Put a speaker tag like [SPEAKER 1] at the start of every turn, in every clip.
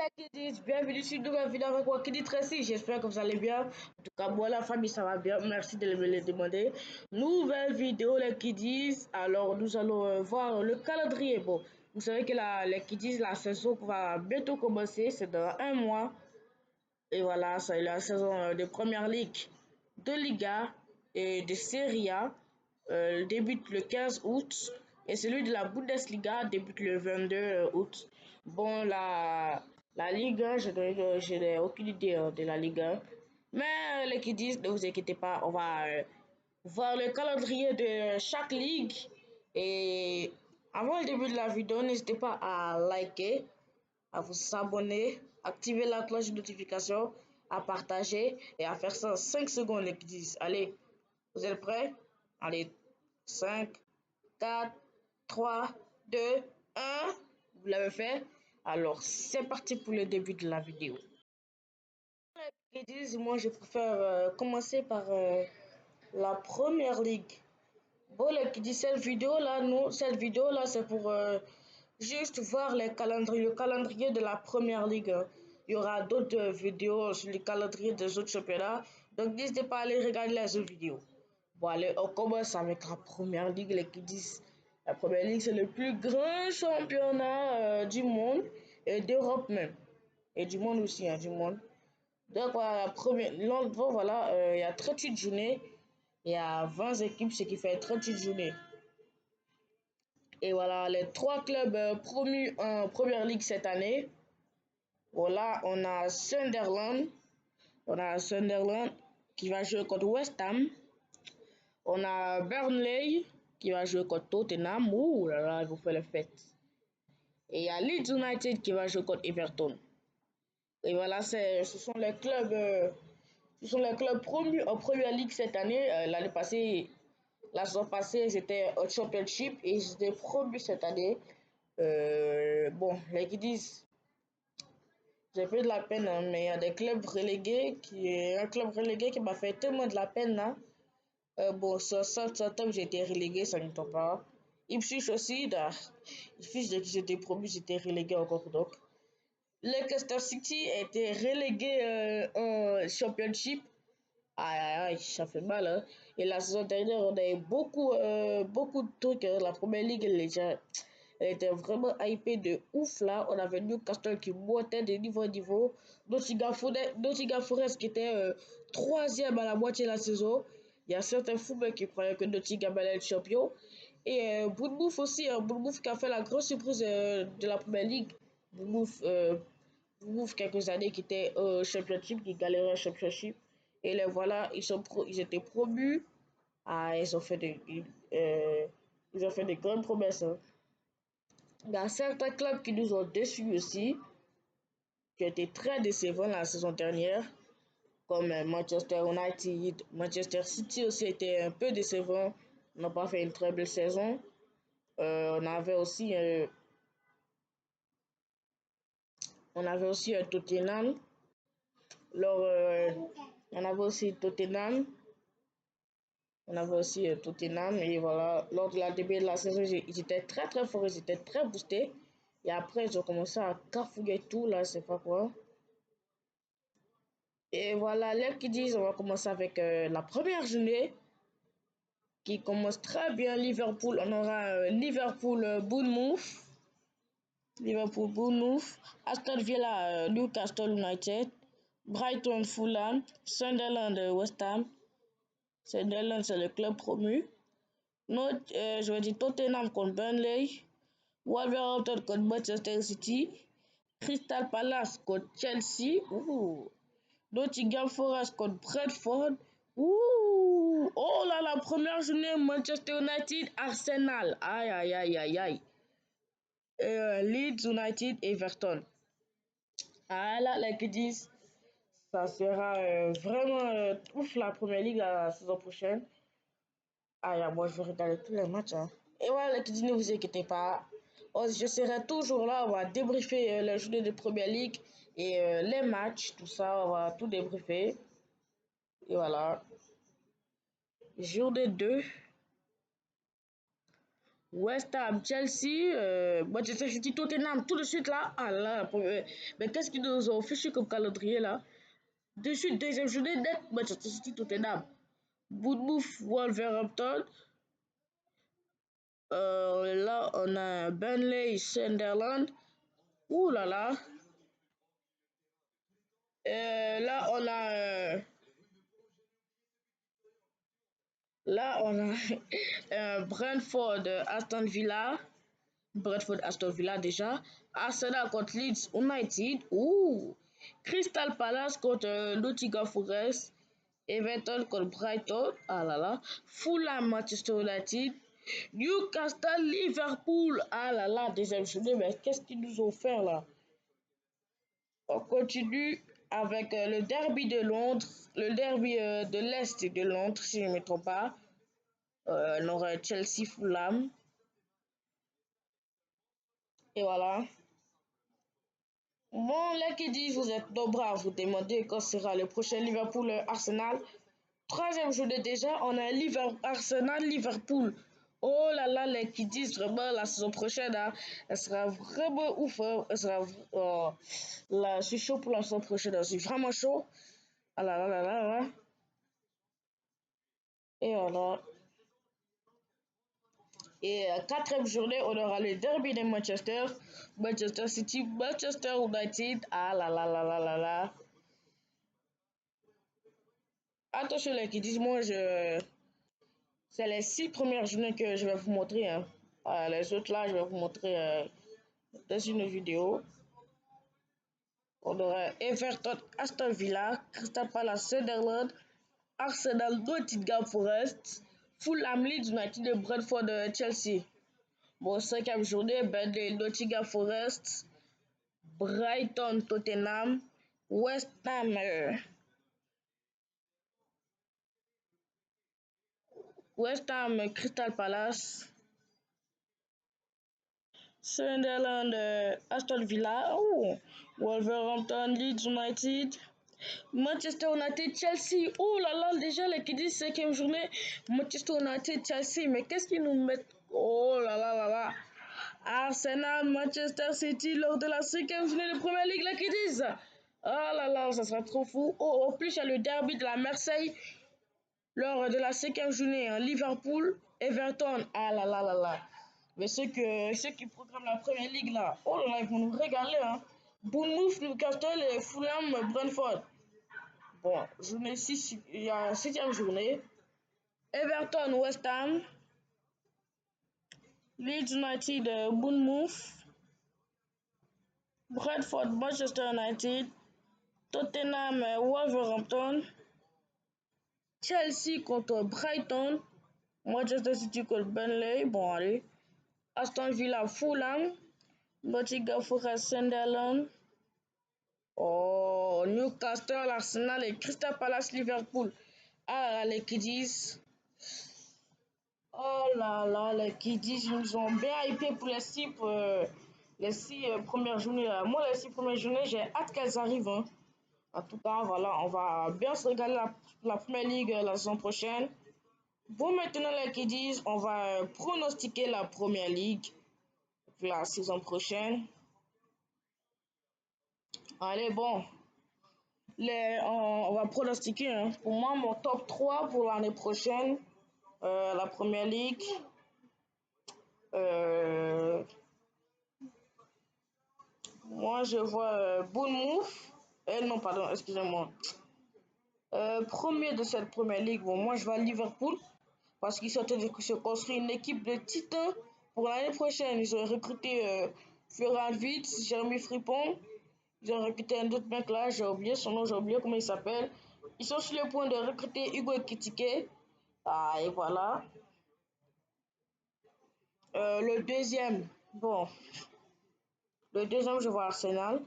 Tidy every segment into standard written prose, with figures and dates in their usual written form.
[SPEAKER 1] les kiddies, bienvenue sur une nouvelle vidéo avec moi Kiddy Tracy, j'espère que vous allez bien. En tout cas moi la famille ça va bien, merci de me le demander. Nouvelle vidéo les kiddies, alors nous allons voir le calendrier. Bon, vous savez que les kiddies, la saison va bientôt commencer, c'est dans un mois. Et voilà, c'est la saison de Première Ligue, de Liga et de Serie A débute le 15 août et celui de la Bundesliga débute le 22 août. Bon, la Ligue 1, je n'ai aucune idée de la Ligue 1. Mais les qui disent, ne vous inquiétez pas, on va voir le calendrier de chaque ligue. Et avant le début de la vidéo, n'hésitez pas à liker, à vous abonner, activer la cloche de notification, à partager et à faire ça en 5 secondes les qui disent. Allez, vous êtes prêts? Allez, 5, 4, 3, 2, 1. Vous l'avez fait? Alors, c'est parti pour le début de la vidéo. Les disent, moi, je préfère commencer par la première ligue. Bon, les qui disent cette vidéo là, c'est pour juste voir le calendrier de la première ligue. Il y aura d'autres vidéos sur le calendrier des autres championnats. Donc, n'hésitez pas à aller regarder les autres vidéos. Bon, allez, on commence avec la première ligue, les qui disent. La première ligue, c'est le plus grand championnat du monde et d'Europe même. Et du monde aussi, hein, du monde. Donc, voilà, voilà, il y a 38 journées. Il y a 20 équipes, ce qui fait 38 journées. Et voilà, les 3 clubs promus en première ligue cette année. Voilà, on a Sunderland. On a Sunderland qui va jouer contre West Ham. On a Burnley qui va jouer contre Tottenham. Ouh là là, ils vont faire la fête. Et il y a Leeds United qui va jouer contre Everton. Et voilà, ce sont les clubs promus en première ligue cette année. La saison passée, c'était au Championship et ils étaient promus cette année. Bon, les qui disent, j'ai fait de la peine, hein, mais il y a des clubs relégués un club relégué qui m'a fait tellement de la peine là. Bon, sur Southampton, j'ai été relégué, ça ne tombe pas. Ipswich aussi, Ipswich, dès qu'ils étaient promus, j'étais relégué encore donc. Leicester City a été relégué en Championship. Aïe, aïe, aïe, ça fait mal, hein. Et la saison dernière, on a eu beaucoup de trucs. Hein. La première ligue, elle était vraiment hypée de ouf, là. On avait Newcastle qui montait de niveau en niveau. Nottingham Forest qui était troisième à la moitié de la saison. Il y a certains footballeurs qui croyaient que Nottingham allait être champion. Et Bournemouth aussi, hein. Bournemouth qui a fait la grosse surprise de la première ligue. Bournemouth, quelques années qui était au championship, qui galérait au championship. Et les voilà, ils étaient promus. Ah, ils ont fait des grandes promesses. Hein. Il y a certains clubs qui nous ont déçus aussi, qui ont été très décevants la saison dernière, comme Manchester United, Manchester City aussi était un peu décevant, n'ont pas fait une très belle saison. On avait aussi Tottenham. On avait aussi Tottenham. On avait aussi Tottenham et voilà, lors de la début de la saison, ils étaient très très forts, ils étaient très boostés. Et après, ils ont commencé à cafouiller tout, là, c'est pas quoi. Et voilà, les qui disent, on va commencer avec la première journée qui commence très bien. Liverpool, on aura Bournemouth, Aston Villa, Newcastle United, Brighton, Fulham, Sunderland, West Ham. Sunderland, c'est le club promu. Je vais dire Tottenham contre Burnley, Wolverhampton contre Manchester City, Crystal Palace contre Chelsea, Nottingham Forest contre Brentford, oh là la première journée Manchester United, Arsenal, aïe aïe aïe aïe aïe, Leeds United, Everton. Ah là, les kiddies, ça sera vraiment ouf la première ligue la saison prochaine. Ah, moi, je vais regarder tous les matchs. Hein. Et voilà, les kiddies, ne vous inquiétez pas. Je serai toujours là. On va débriefer les journées de Première Ligue et les matchs, tout ça. On va tout débriefer. Et voilà. Journée 2. West Ham, Chelsea, Manchester City, Tottenham, tout de suite là. Ah là, mais qu'est-ce qu'ils nous ont fichu comme calendrier là? De suite, deuxième journée, net, Manchester City, Tottenham. Bournemouth, Wolverhampton. Là, on a Burnley, Sunderland. Ouh là là. Là, on a... là, on a Brentford, Aston Villa. Brentford, Aston Villa déjà. Arsenal contre Leeds United. Ouh. Crystal Palace contre Nottingham Forest. Everton contre Brighton. Ah là là. Fulham, Manchester United. Newcastle, Liverpool. Ah là là, deuxième journée. Mais qu'est-ce qu'ils nous ont fait là? On continue avec le derby de Londres. Le derby de l'Est de Londres, si je ne me trompe pas. On aura Chelsea, Fulham. Et voilà. Bon, là qui dit, vous êtes nombreux à vous demander quand sera le prochain Liverpool-Arsenal. Troisième journée déjà, on a Arsenal-Liverpool. Oh là là, les qui disent vraiment la saison prochaine, hein, elle sera vraiment ouf. Hein, elle sera, là, je suis chaud pour la saison prochaine, je suis vraiment chaud. Ah là là là là là. Et voilà. Et quatrième journée, on aura le derby de Manchester, Manchester City, Manchester United. Ah là là là là là là. Attention les qui disent, moi c'est les 6 premières journées que je vais vous montrer. Hein. Les autres là, je vais vous montrer dans une vidéo. On aura Everton, Aston Villa, Crystal Palace, Sunderland, Arsenal, Nottingham Forest, Fulham, Leeds United et Brentford, Chelsea. Bon, cinquième journée, Burnley, Nottingham Forest, Brighton, Tottenham, West Ham, Crystal Palace, Sunderland, Aston Villa, oh, Wolverhampton, Leeds United, Manchester United, Chelsea. Oh là là, déjà les qui disent cinquième journée, Manchester United, Chelsea. Mais qu'est-ce qu'ils nous mettent? Oh là là là là. Arsenal, Manchester City lors de la cinquième journée de Première Ligue, là qui disent. Oh là là, ça sera trop fou. Oh, en plus, il y a le derby de la Marseille lors de la cinquième journée. Hein, Liverpool, Everton. Ah là là là là. Mais ceux qui programment la Première Ligue là, oh là là, ils vont nous régaler. Hein. Bournemouth, Newcastle et Fulham, Brentford. Bon, journée 6, il y a septième journée. Everton, West Ham. Leeds United, Bournemouth. Bradford, Manchester United. Tottenham, Wolverhampton. Chelsea contre Brighton. Manchester City contre Burnley. Bon, allez. Aston Villa, Fulham. Nottingham Forest, Sunderland. Oh, Newcastle, Arsenal et Crystal Palace, Liverpool. Ah, les Kiddies. Oh là là, les Kiddies, ils nous ont bien hypé pour les six premières journées. Là. Moi, les 6 premières journées, j'ai hâte qu'elles arrivent. Hein. En tout cas, voilà, on va bien se regarder la première ligue la saison prochaine. Bon, maintenant, les Kiddies, on va pronostiquer la première ligue la saison prochaine. Allez, bon, on va pronostiquer. Hein. Pour moi, mon top 3 pour l'année prochaine, la première ligue. Moi, je vois Bournemouth. Non, pardon, excusez-moi. Premier de cette première ligue, bon, moi, je vois Liverpool. Parce qu'ils sont en train de se construire une équipe de titans pour l'année prochaine. Ils ont recruté Florian Wirtz, Jérémy Frimpong. Ils ont recruté un autre mec là, j'ai oublié son nom, j'ai oublié comment il s'appelle. Ils sont sur le point de recruter Hugo Ekitike. Ah, et voilà. Le deuxième, bon, le deuxième, je vois Arsenal.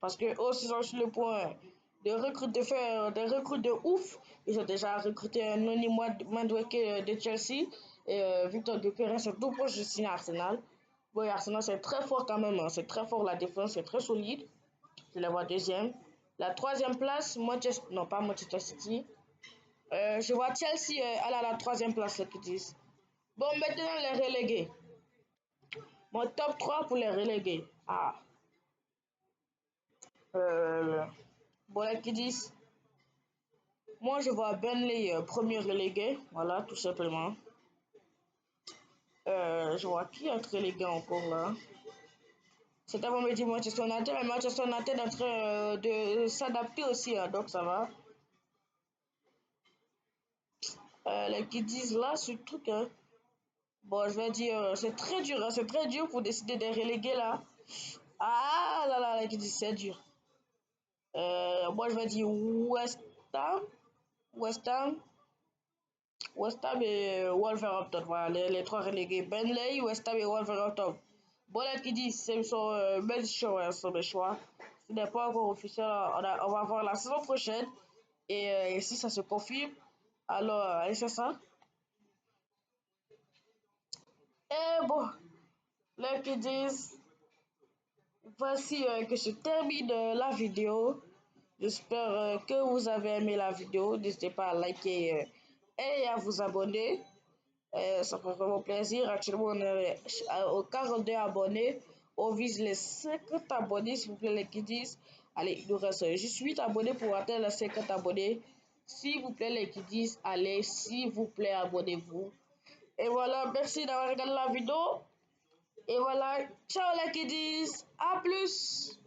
[SPEAKER 1] Parce que eux, ils sont sur le point de faire des recrues de ouf. Ils ont déjà recruté un Noni Madueke de Chelsea et Victor Gyökeres, c'est tout proche de signer Arsenal. Oui, Arsenal, c'est très fort quand même. Hein. C'est très fort, la défense, c'est très solide. Je la vois deuxième. La troisième place, Manchester, non pas Manchester City. Je vois Chelsea à la troisième place, là, qu'ils disent. Bon, maintenant, les relégués. Mon top 3 pour les relégués. Ah. Bon, là, qui disent. Moi, je vois Burnley premier relégué. Voilà, tout simplement. Je vois qui est relégué encore là. C'est avant me dire Manchester United, mais Manchester United est en train de s'adapter aussi, hein, donc ça va. Les qui disent là, ce truc, hein. Bon, je vais dire, c'est très dur pour décider des relégués là. Ah là là, les qui disent c'est dur. Moi, je vais dire Ham, West Ham, West Ham et Wolverhampton. Voilà, les trois relégués. Burnley, West Ham et Wolverhampton. Bon, les qui disent, c'est son bel choix, hein, sont mes choix. Ce n'est pas encore officiel, on va voir la saison prochaine. Et si ça se confirme, alors c'est ça. Et bon, les qui disent, voici que se termine la vidéo. J'espère que vous avez aimé la vidéo. N'hésitez pas à liker et à vous abonner. Ça fait vraiment plaisir. Actuellement, on est aux 42 abonnés. On vise les 50 abonnés, s'il vous plaît, les kiddies. Allez, il nous reste juste 8 abonnés pour atteindre les 50 abonnés. S'il vous plaît, les kiddies, allez, s'il vous plaît, abonnez-vous. Et voilà, merci d'avoir regardé la vidéo. Et voilà, ciao les kiddies. À plus.